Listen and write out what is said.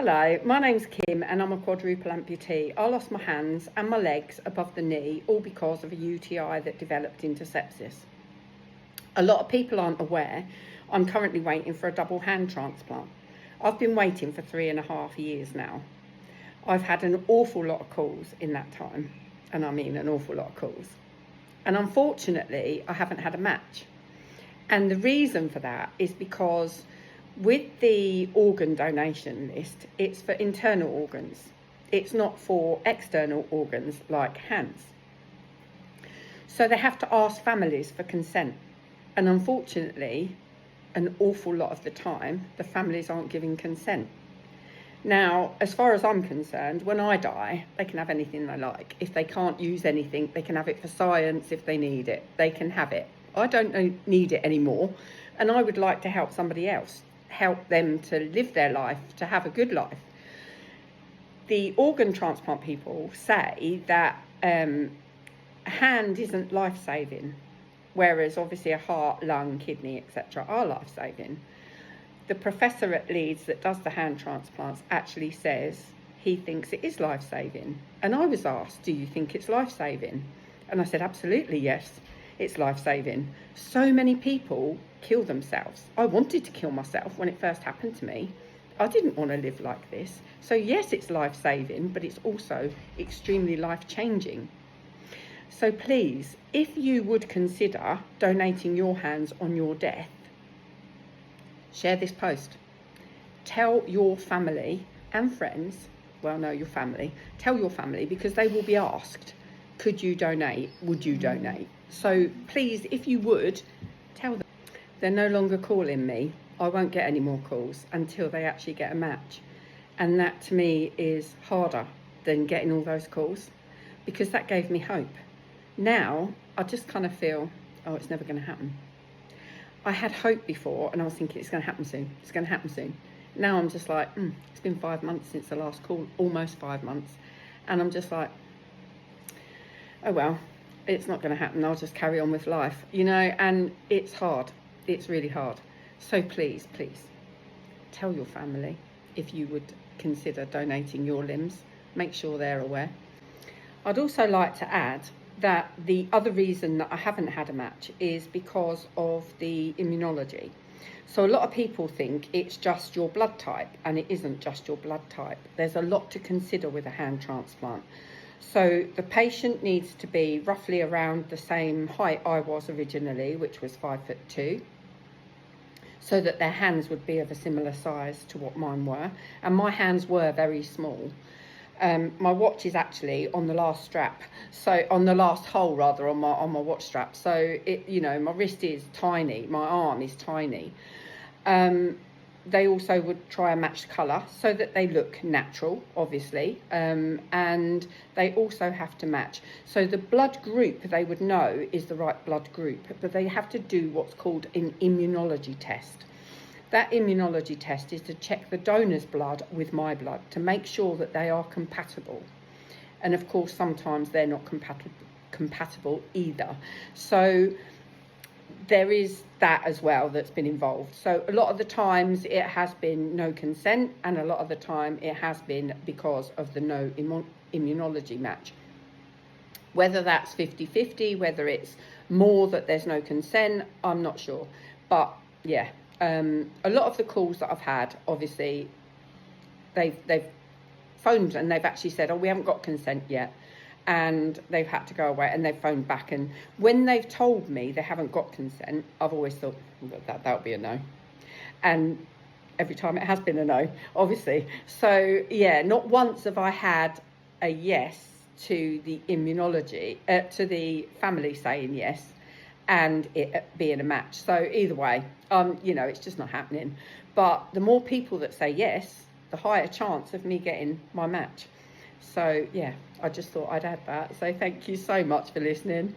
Hello, my name's Kim and I'm a quadruple amputee. I lost my hands and my legs above the knee, all because of a UTI that developed into sepsis. A lot of people aren't aware I'm currently waiting for a double hand transplant. I've been waiting for 3.5 years now. I've had an awful lot of calls in that time, and I mean an awful lot of calls. And unfortunately, I haven't had a match. And the reason for that is because with the organ donation list, it's for internal organs. It's not for external organs like hands. So they have to ask families for consent. And unfortunately, an awful lot of the time, the families aren't giving consent. Now, as far as I'm concerned, when I die, they can have anything they like. If they can't use anything, they can have it for science. If they need it, they can have it. I don't need it anymore. And I would like to help somebody else, help them to live their life, to have a good life. The organ transplant people say that a hand isn't life-saving, whereas obviously a heart, lung, kidney, etc. are life-saving. The professor at Leeds that does the hand transplants actually says he thinks it is life-saving. And I was asked, do you think it's life-saving? And I said, absolutely, yes, it's life-saving. So many people kill themselves. I wanted to kill myself when it first happened to me. I didn't want to live like this. So yes, it's life-saving, but it's also extremely life-changing. So please, if you would consider donating your hands on your death, share this post. Tell your family and friends, well, no, your family. Tell your family, because they will be asked, could you donate? Would you donate? So please, if you would, tell them. They're no longer calling me. I won't get any more calls until they actually get a match. And that to me is harder than getting all those calls, because that gave me hope. Now, I just kind of feel, oh, it's never going to happen. I had hope before and I was thinking it's going to happen soon. It's going to happen soon. Now I'm just like, it's been 5 months since the last call, almost 5 months. And I'm just like, oh, well, it's not going to happen. I'll just carry on with life, you know, and it's hard. It's really hard. So please, please tell your family if you would consider donating your limbs. Make sure they're aware. I'd also like to add that the other reason that I haven't had a match is because of the immunology. So a lot of people think it's just your blood type, and it isn't just your blood type. There's a lot to consider with a hand transplant. So the patient needs to be roughly around the same height I was originally, which was 5'2", so that their hands would be of a similar size to what mine were. And my hands were very small. My watch is actually on the last strap, so on the last hole rather, on my watch strap. So it, you know, my wrist is tiny, my arm is tiny. They also would try and match colour so that they look natural, obviously, and they also have to match. So the blood group they would know is the right blood group, but they have to do what's called an immunology test. That immunology test is to check the donor's blood with my blood to make sure that they are compatible. And of course, sometimes they're not compatible either. So there is that as well that's been involved. So a lot of the times it has been no consent, and a lot of the time it has been because of the no immunology match. Whether that's 50-50, whether it's more that there's no consent, I'm not sure. But yeah. A lot of the calls that I've had, obviously, they've phoned and they've actually said, oh, we haven't got consent yet. And they've had to go away, and they've phoned back. And when they've told me they haven't got consent, I've always thought that'll be a no. And every time it has been a no, obviously. So, yeah, not once have I had a yes to the immunology, to the family saying yes, and it being a match. So either way, you know, it's just not happening. But the more people that say yes, the higher chance of me getting my match. So yeah, I just thought I'd add that. So thank you so much for listening.